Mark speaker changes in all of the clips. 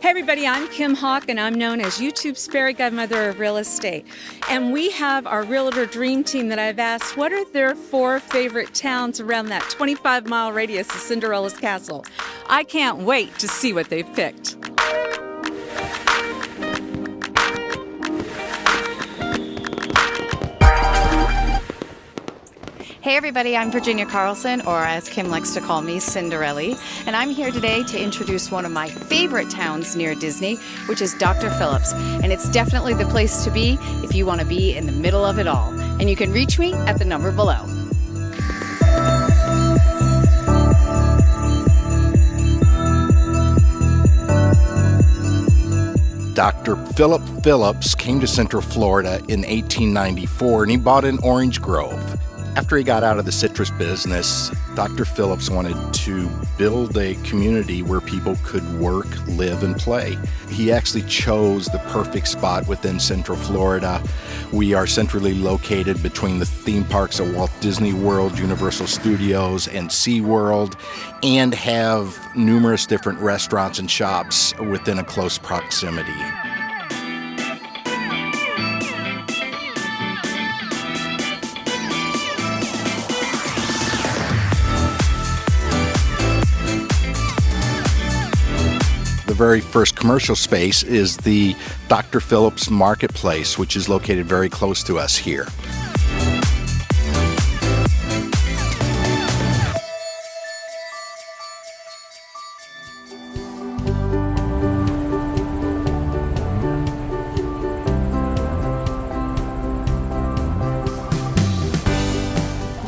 Speaker 1: Hey everybody, I'm Kim Hawk and I'm known as YouTube's fairy godmother of real estate. And we have our realtor dream team that I've asked what are their 4 favorite towns around that 25-mile radius of Cinderella's castle. I can't wait to see what they've picked.
Speaker 2: Hey everybody, I'm Virginia Carlson, or as Kim likes to call me, Cinderella, and I'm here today to introduce one of my favorite towns near Disney, which is Dr. Phillips, and it's definitely the place to be if you want to be in the middle of it all. And you can reach me at the number below.
Speaker 3: Dr. Philip Phillips came to Central Florida in 1894 and he bought an orange grove. After he got out of the citrus business, Dr. Phillips wanted to build a community where people could work, live, and play. He actually chose the perfect spot within Central Florida. We are centrally located between the theme parks of Walt Disney World, Universal Studios, and Seaworld, and have numerous different restaurants and shops within a close proximity. The very first commercial space is the Dr. Phillips Marketplace, which is located very close to us here.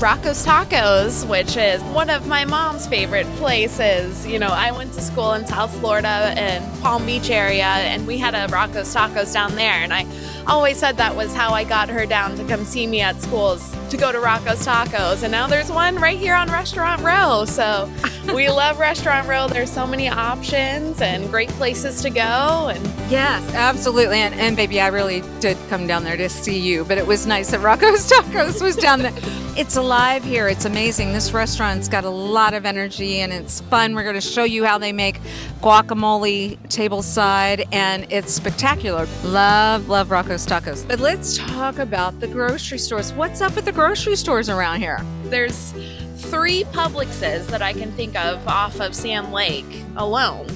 Speaker 4: Rocco's Tacos, which is one of my mom's favorite places. You know, I went to school in South Florida and Palm Beach area, and we had a Rocco's Tacos down there, and I always said that was how I got her down to come see me at schools, to go to Rocco's Tacos. And now there's one right here on Restaurant Row, so we love Restaurant Row. There's so many options and great places to go. And
Speaker 1: Yes, absolutely. And baby, I really did come down there to see you, but it was nice that Rocco's Tacos was down there. It's alive here. It's amazing. This restaurant's got a lot of energy and it's fun. We're going to show you how they make guacamole tableside, and it's spectacular. Love Rocco's Tacos. But let's talk about the grocery stores. What's up with the grocery stores around here?
Speaker 4: there's 3 Publixes that I can think of off of Sand Lake alone.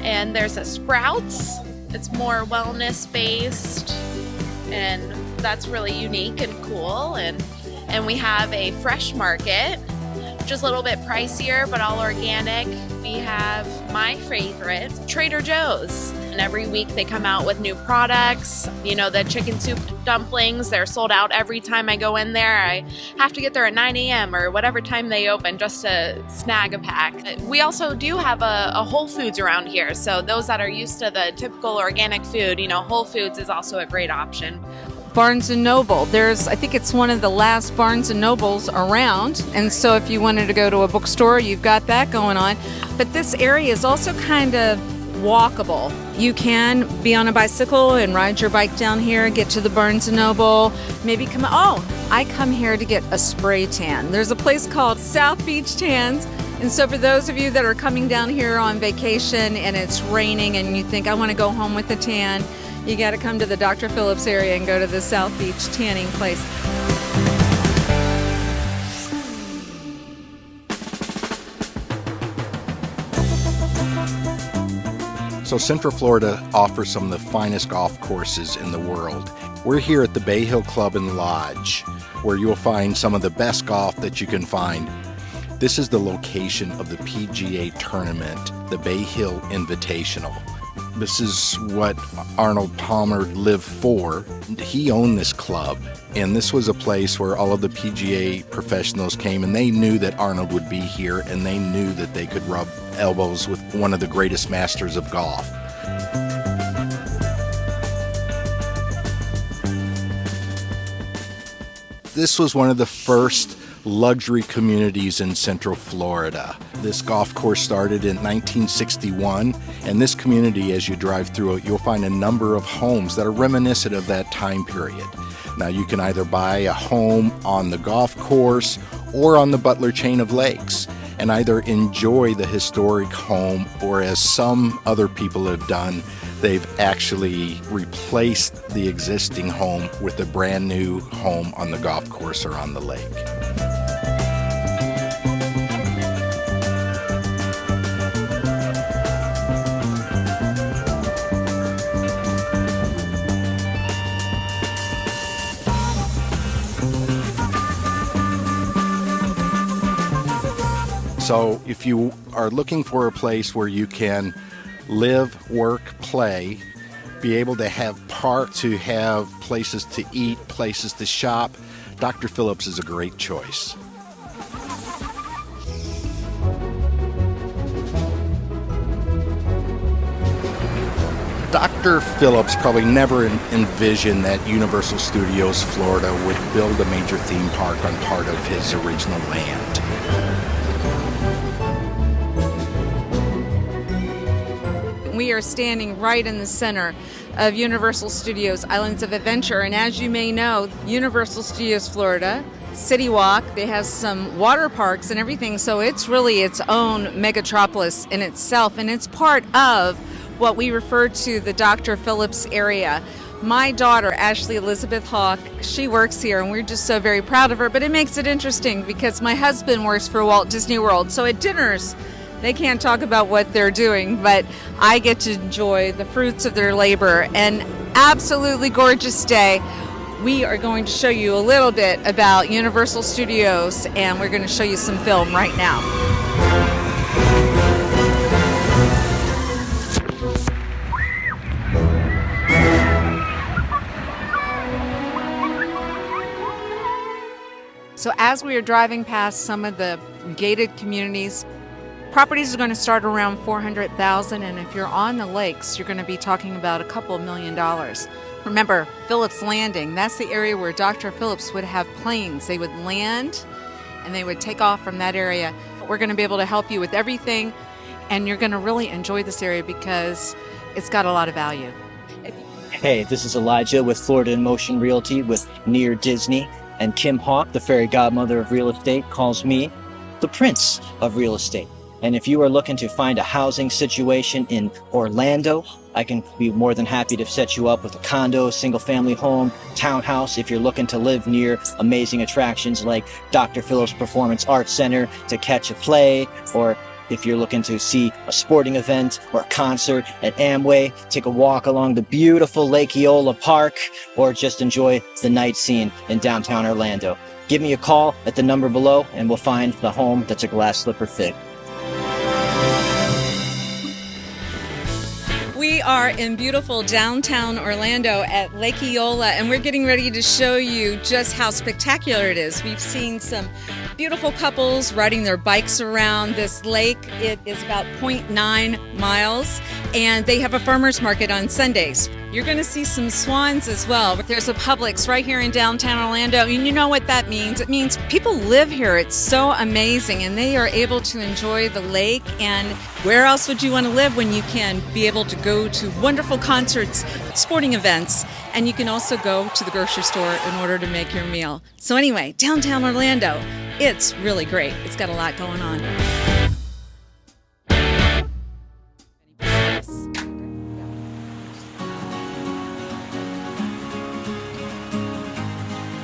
Speaker 4: And there's a Sprouts. It's more wellness based, and that's really unique and cool. And we have a Fresh Market, which is a little bit pricier, but all organic. We have my favorite, Trader Joe's. And every week they come out with new products. You know, the chicken soup dumplings, they're sold out every time I go in there. I have to get there at 9 a.m. or whatever time they open just to snag a pack. We also do have a Whole Foods around here. So those that are used to the typical organic food, you know, Whole Foods is also a great option.
Speaker 1: Barnes & Noble. I think it's one of the last Barnes & Nobles around. And so if you wanted to go to a bookstore, you've got that going on. But this area is also kind of walkable. You can be on a bicycle and ride your bike down here, get to the Barnes & Noble, maybe I come here to get a spray tan. There's a place called South Beach Tans. And so for those of you that are coming down here on vacation and it's raining and you think, I want to go home with a tan, you got to come to the Dr. Phillips area and go to the South Beach tanning place.
Speaker 3: So Central Florida offers some of the finest golf courses in the world. We're here at the Bay Hill Club and Lodge, where you'll find some of the best golf that you can find. This is the location of the PGA tournament, the Bay Hill Invitational. This is what Arnold Palmer lived for. He owned this club, and this was a place where all of the PGA professionals came, and they knew that Arnold would be here, and they knew that they could rub elbows with one of the greatest masters of golf. This was one of the first luxury communities in Central Florida. This golf course started in 1961, and this community, as you drive through it, you'll find a number of homes that are reminiscent of that time period. Now, you can either buy a home on the golf course or on the Butler chain of lakes. and either enjoy the historic home, or as some other people have done, they've actually replaced the existing home with a brand new home on the golf course or on the lake. So if you are looking for a place where you can live, work, play, be able to have parks, to have places to eat, places to shop, Dr. Phillips is a great choice. Dr. Phillips probably never envisioned that Universal Studios Florida would build a major theme park on part of his original land.
Speaker 1: We are standing right in the center of Universal Studios Islands of Adventure, and as you may know, Universal Studios Florida, City Walk, they have some water parks and everything, so it's really its own megatropolis in itself, and it's part of what we refer to the Dr. Phillips area. My daughter, Ashley Elizabeth Hawk, she works here, and we're just so very proud of her, but it makes it interesting because my husband works for Walt Disney World, so at dinners, they can't talk about what they're doing, but I get to enjoy the fruits of their labor. An absolutely gorgeous day. We are going to show you a little bit about Universal Studios, and we're going to show you some film right now. So as we are driving past some of the gated communities, properties are going to start around $400,000, and if you're on the lakes, you're going to be talking about a couple $1 million. Remember, Phillips Landing, that's the area where Dr. Phillips would have planes. They would land and they would take off from that area. We're going to be able to help you with everything, and you're going to really enjoy this area because it's got a lot of value.
Speaker 5: Hey, this is Elijah with Florida in Motion Realty with Near Disney, and Kim Hawk, the fairy godmother of real estate, calls me the Prince of Real Estate. And if you are looking to find a housing situation in Orlando, I can be more than happy to set you up with a condo, single-family home, townhouse. If you're looking to live near amazing attractions like Dr. Phillips Performing Arts Center to catch a play, or if you're looking to see a sporting event or a concert at Amway, take a walk along the beautiful Lake Nona Park, or just enjoy the night scene in downtown Orlando. Give me a call at the number below, and we'll find the home that's a glass slipper fit.
Speaker 1: We are in beautiful downtown Orlando at Lake Nona, and we're getting ready to show you just how spectacular it is. We've seen some beautiful couples riding their bikes around this lake. It is about 0.9 miles, and they have a farmer's market on Sundays. You're going to see some swans as well. There's a Publix right here in downtown Orlando, and you know what that means. It means people live here. It's so amazing, and they are able to enjoy the lake. And where else would you want to live when you can be able to go to wonderful concerts, sporting events, and you can also go to the grocery store in order to make your meal. So anyway, downtown Orlando, it's really great. It's got a lot going on.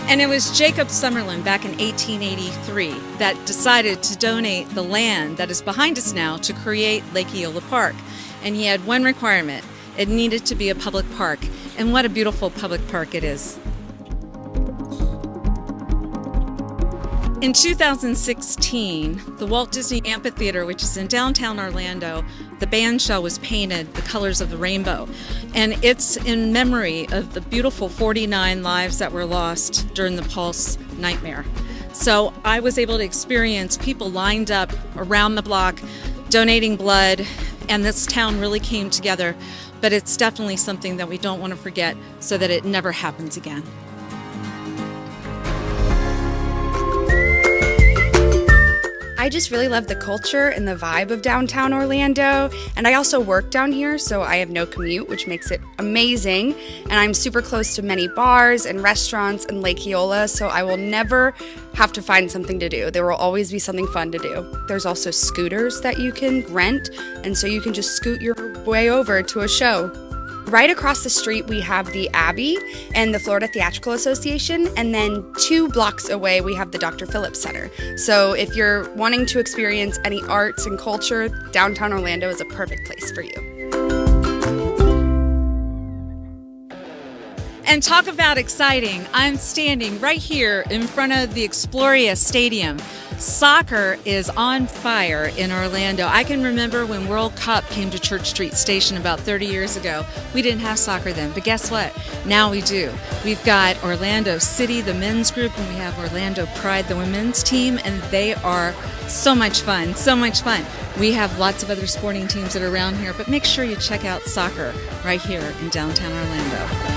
Speaker 1: And it was Jacob Summerlin back in 1883 that decided to donate the land that is behind us now to create Lake Nona Park. And he had one requirement. It needed to be a public park. And what a beautiful public park it is. In 2016, the Walt Disney Amphitheater, which is in downtown Orlando, the band shell was painted the colors of the rainbow. And it's in memory of the beautiful 49 lives that were lost during the Pulse nightmare. So I was able to experience people lined up around the block, donating blood, and this town really came together. But it's definitely something that we don't want to forget so that it never happens again.
Speaker 6: I just really love the culture and the vibe of downtown Orlando. And I also work down here, so I have no commute, which makes it amazing. And I'm super close to many bars and restaurants and Lake Eola, so I will never have to find something to do. There will always be something fun to do. There's also scooters that you can rent, and so you can just scoot your way over to a show. Right across the street, we have the Abbey and the Florida Theatrical Association, and then 2 blocks away, we have the Dr. Phillips Center. So if you're wanting to experience any arts and culture, downtown Orlando is a perfect place for you.
Speaker 1: And talk about exciting. I'm standing right here in front of the Exploria Stadium. Soccer is on fire in Orlando. I can remember when World Cup came to Church Street Station about 30 years ago. We didn't have soccer then, but guess what? Now we do. We've got Orlando City, the men's group, and we have Orlando Pride, the women's team, and they are so much fun, so much fun. We have lots of other sporting teams that are around here, but make sure you check out soccer right here in downtown Orlando.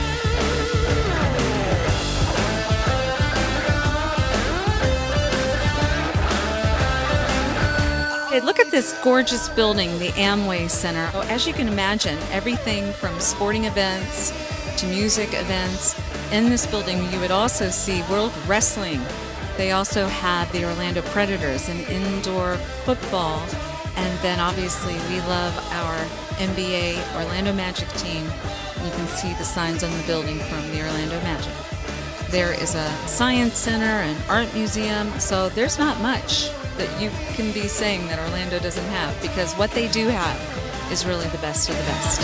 Speaker 1: Hey, look at this gorgeous building, the Amway Center. Oh, as you can imagine, everything from sporting events to music events. In this building, you would also see World Wrestling. They also have the Orlando Predators, an indoor football. And then obviously we love our NBA Orlando Magic team. You can see the signs on the building from the Orlando Magic. There is a science center, an art museum, so there's not much that you can be saying that Orlando doesn't have, because what they do have is really the best of the best.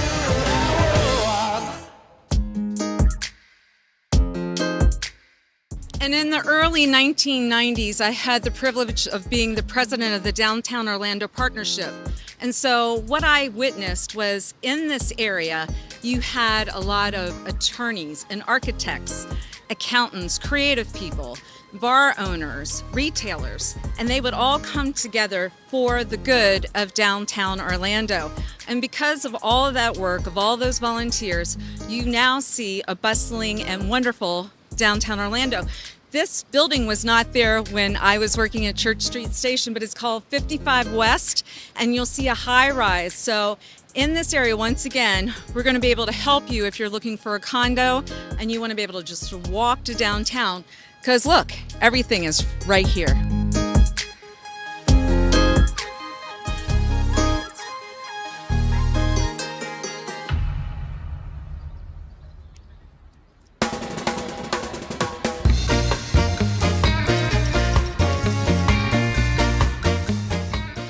Speaker 1: And in the early 1990s, I had the privilege of being the president of the Downtown Orlando Partnership. And so what I witnessed was in this area, you had a lot of attorneys and architects, accountants, creative people, bar owners, retailers, and they would all come together for the good of downtown Orlando. And because of all of that work, of all those volunteers, you now see a bustling and wonderful downtown Orlando. This building was not there when I was working at Church Street Station, but it's called 55 West, and you'll see a high rise. So in this area, once again, we're going to be able to help you if you're looking for a condo and you want to be able to just walk to downtown. Because look, everything is right here.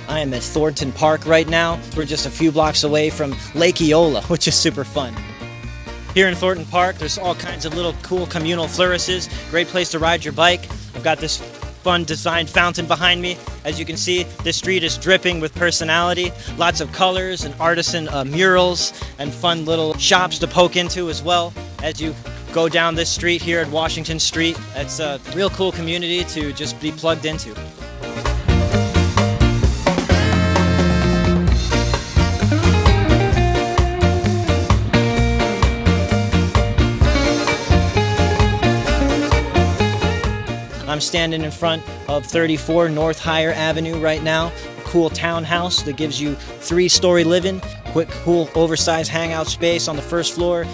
Speaker 5: I am at Thornton Park right now. We're just a few blocks away from Lake Eola, which is super fun. Here in Thornton Park, there's all kinds of little cool communal flourishes. Great place to ride your bike. I've got this fun designed fountain behind me. As you can see, this street is dripping with personality. Lots of colors and artisan murals and fun little shops to poke into as well. As you go down this street here at Washington Street, it's a real cool community to just be plugged into. I'm standing in front of 34 North Higher Avenue right now, a cool townhouse that gives you 3-story living, quick, cool, oversized hangout space on the first floor,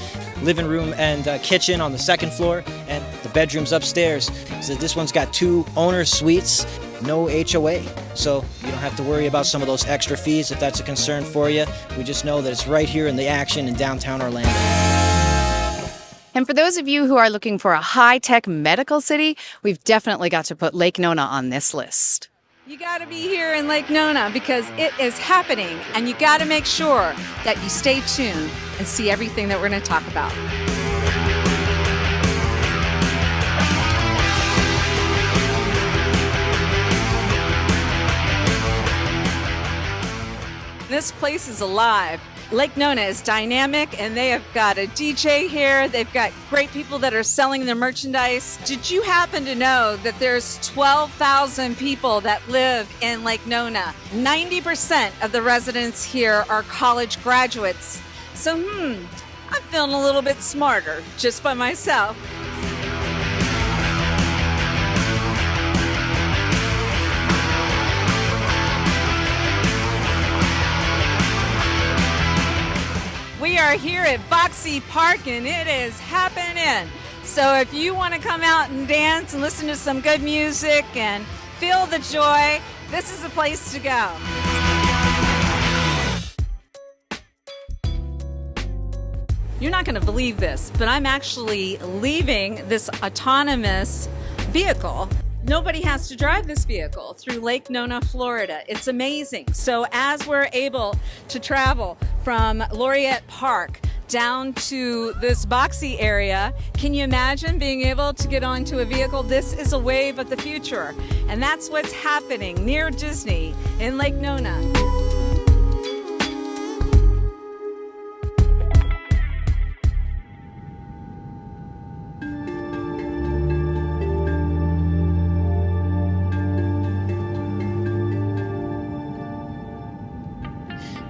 Speaker 5: living room and kitchen on the second floor, and the bedrooms upstairs. So this one's got 2 owner suites, no HOA, so you don't have to worry about some of those extra fees if that's a concern for you. We just know that it's right here in the action in downtown Orlando.
Speaker 2: And for those of you who are looking for a high-tech medical city, we've definitely got to put Lake Nona on this list.
Speaker 1: You got to be here in Lake Nona because it is happening, and you got to make sure that you stay tuned and see everything that we're going to talk about. This place is alive. Lake Nona is dynamic, and they have got a DJ here. They've got great people that are selling their merchandise. Did you happen to know that there's 12,000 people that live in Lake Nona? 90% of the residents here are college graduates. So, I'm feeling a little bit smarter just by myself. We are here at Boxy Park and it is happening. So if you want to come out and dance and listen to some good music and feel the joy, this is the place to go. You're not going to believe this, but I'm actually leaving this autonomous vehicle. Nobody has to drive this vehicle through Lake Nona, Florida. It's amazing. So as we're able to travel from Laureate Park down to this boxy area, can you imagine being able to get onto a vehicle? This is a wave of the future. And that's what's happening near Disney in Lake Nona.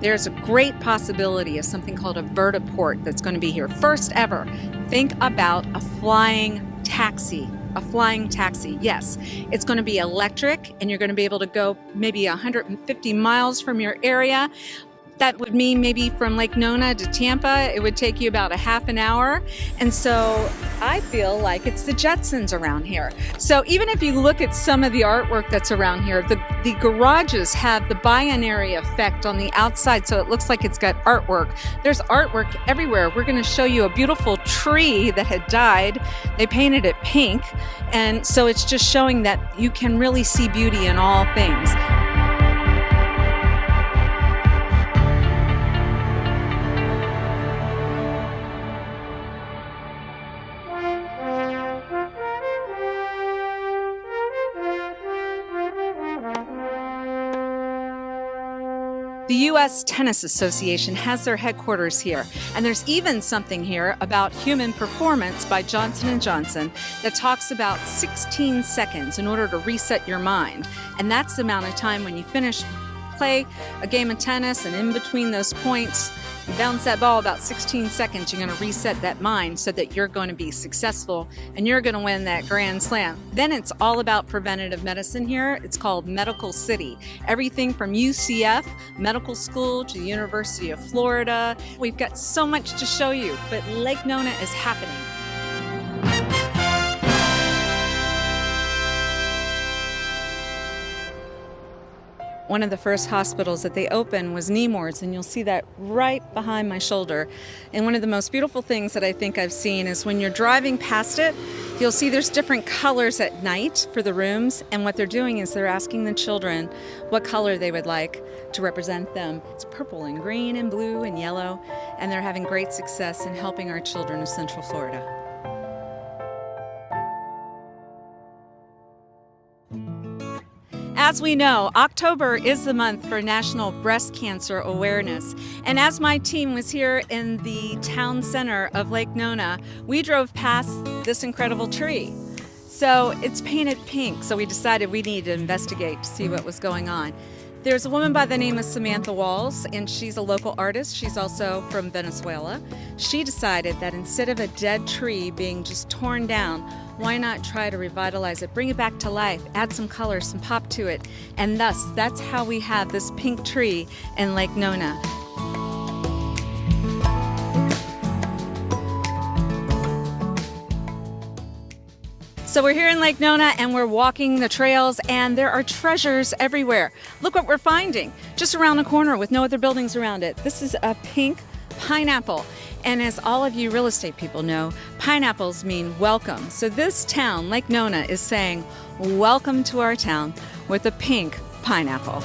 Speaker 1: There's a great possibility of something called a vertiport that's going to be here. First ever. Think about a flying taxi. A flying taxi, yes. It's going to be electric and you're going to be able to go maybe 150 miles from your area. That would mean maybe from Lake Nona to Tampa, it would take you about a half an hour. And so I feel like it's the Jetsons around here. So even if you look at some of the artwork that's around here, the garages have the binary effect on the outside, so it looks like it's got artwork. There's artwork everywhere. We're going to show you a beautiful tree that had died. They painted it pink. And so it's just showing that you can really see beauty in all things. The U.S. Tennis Association has their headquarters here, and there's even something here about human performance by Johnson & Johnson that talks about 16 seconds in order to reset your mind. And that's the amount of time when you play a game of tennis, and in between those points, you bounce that ball about 16 seconds, you're going to reset that mind so that you're going to be successful and you're going to win that Grand Slam. Then it's all about preventative medicine here. It's called Medical City. Everything from UCF Medical School to the University of Florida. We've got so much to show you, but Lake Nona is happening. One of the first hospitals that they opened was Nemours, and you'll see that right behind my shoulder. And one of the most beautiful things that I think I've seen is when you're driving past it, you'll see there's different colors at night for the rooms, and what they're doing is they're asking the children what color they would like to represent them. It's purple and green and blue and yellow, and they're having great success in helping our children of Central Florida. As we know, October is the month for National Breast Cancer Awareness. And as my team was here in the town center of Lake Nona, we drove past this incredible tree. So it's painted pink, so we decided we needed to investigate to see what was going on. There's a woman by the name of Samantha Walls, and she's a local artist. She's also from Venezuela. She decided that instead of a dead tree being just torn down, why not try to revitalize it, bring it back to life, add some color, some pop to it, and thus that's how we have this pink tree in Lake Nona. So we're here in Lake Nona and we're walking the trails, and there are treasures everywhere. Look what we're finding just around the corner with no other buildings around it. This is a pink pineapple. And as all of you real estate people know, pineapples mean welcome. So this town, Lake Nona, is saying welcome to our town with a pink pineapple.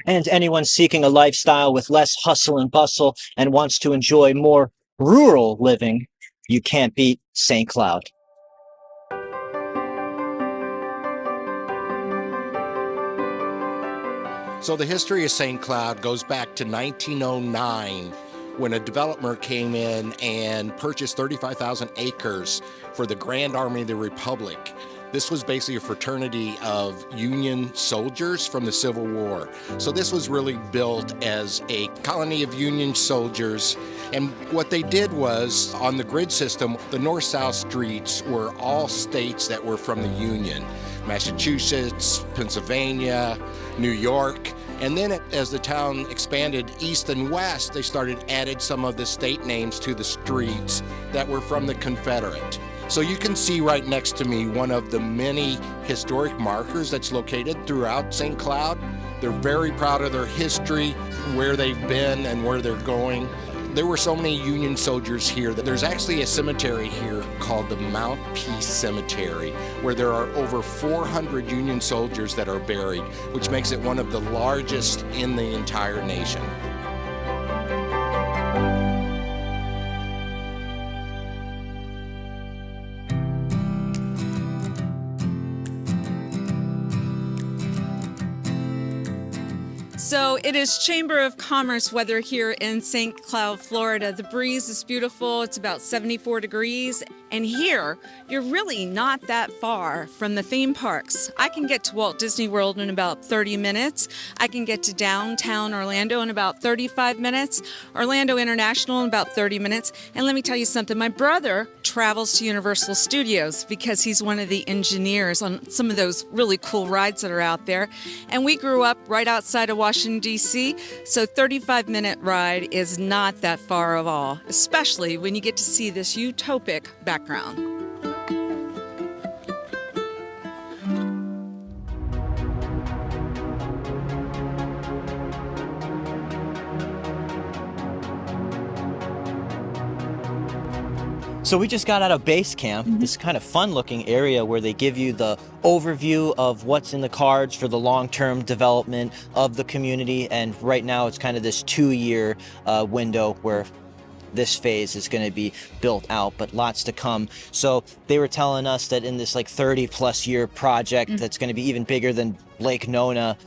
Speaker 5: And anyone seeking a lifestyle with less hustle and bustle and wants to enjoy more rural living, you can't beat St. Cloud.
Speaker 3: So the history of St. Cloud goes back to 1909 when a developer came in and purchased 35,000 acres for the Grand Army of the Republic. This was basically a fraternity of Union soldiers from the Civil War. So this was really built as a colony of Union soldiers. And what they did was, on the grid system, the north-south streets were all states that were from the Union. Massachusetts, Pennsylvania, New York. And then as the town expanded east and west, they started adding some of the state names to the streets that were from the Confederate. So you can see right next to me one of the many historic markers that's located throughout St. Cloud. They're very proud of their history, where they've been and where they're going. There were so many Union soldiers here that there's actually a cemetery here called the Mount Peace Cemetery, where there are over 400 Union soldiers that are buried, which makes it one of the largest in the entire nation.
Speaker 1: So it is Chamber of Commerce weather here in St. Cloud, Florida. The breeze is beautiful. It's about 74 degrees. And here, you're really not that far from the theme parks. I can get to Walt Disney World in about 30 minutes. I can get to downtown Orlando in about 35 minutes. Orlando International in about 30 minutes. And let me tell you something. My brother travels to Universal Studios because he's one of the engineers on some of those really cool rides that are out there. And we grew up right outside of Washington, D.C., so 35-minute ride is not that far at all, especially when you get to see this utopic background.
Speaker 5: So we just got out of base camp, this kind of fun-looking area where they give you the overview of what's in the cards for the long-term development of the community. And right now it's kind of this 2-year window where this phase is going to be built out, but lots to come. So they were telling us that in this like 30-plus year project that's going to be even bigger than Lake Nona,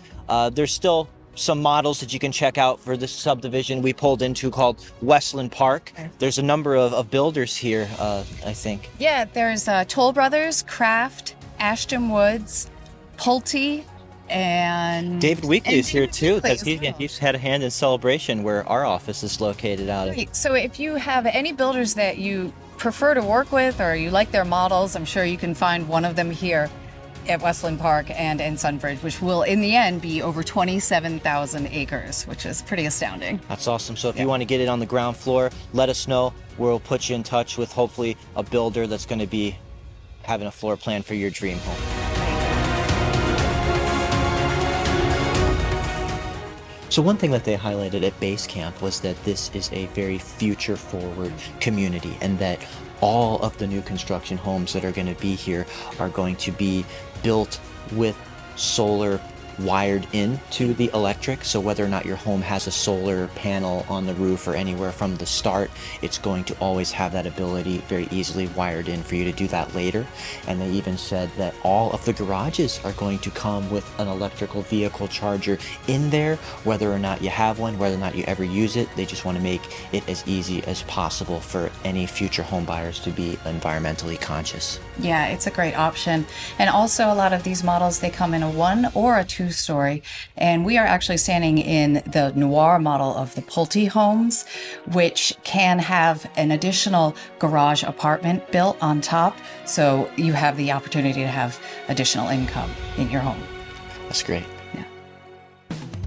Speaker 5: there's still some models that you can check out for this subdivision we pulled into called Westland Park. There's a number of builders here, I think.
Speaker 2: Yeah, there's Toll Brothers, Kraft, Ashton Woods, Pulte, and
Speaker 5: David Weekley is here too, because
Speaker 2: well.
Speaker 5: he's had a hand in Celebration, where our office is located out of.
Speaker 2: Great. So if you have any builders that you prefer to work with or you like their models, I'm sure you can find one of them here at Westland Park and in Sunbridge, which will in the end be over 27,000 acres, which is pretty astounding.
Speaker 5: That's awesome. So if you want to get it on the ground floor, let us know. We'll put you in touch with hopefully a builder that's going to be having a floor plan for your dream home. So one thing that they highlighted at base camp was that this is a very future-forward community, and that all of the new construction homes that are going to be here are going to be built with solar wired into the electric. So whether or not your home has a solar panel on the roof or anywhere from the start, it's going to always have that ability very easily wired in for you to do that later. And they even said that all of the garages are going to come with an electrical vehicle charger in there, whether or not you have one, whether or not you ever use it. They just want to make it as easy as possible for any future home buyers to be environmentally conscious.
Speaker 2: Yeah, it's a great option. And also a lot of these models, they come in a 1 or a 2-story. And we are actually standing in the noir model of the Pulte homes, which can have an additional garage apartment built on top. So you have the opportunity to have additional income in your home.
Speaker 5: That's great.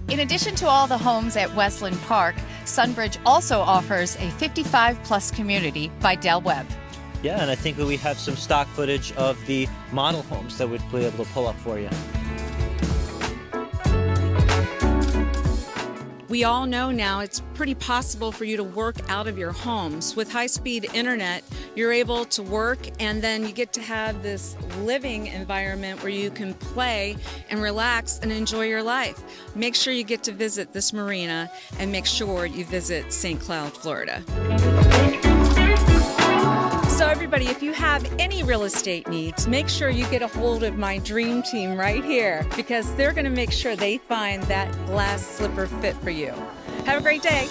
Speaker 2: In addition to all the homes at Westland Park, Sunbridge also offers a 55-plus community by Del Webb.
Speaker 5: Yeah, and I think that we have some stock footage of the model homes that we'd be able to pull up for you.
Speaker 1: We all know now it's pretty possible for you to work out of your homes. With high-speed internet, you're able to work, and then you get to have this living environment where you can play and relax and enjoy your life. Make sure you get to visit this marina, and make sure you visit St. Cloud, Florida. So everybody, if you have any real estate needs, make sure you get a hold of my dream team right here, because they're going to make sure they find that glass slipper fit for you. Have a great day.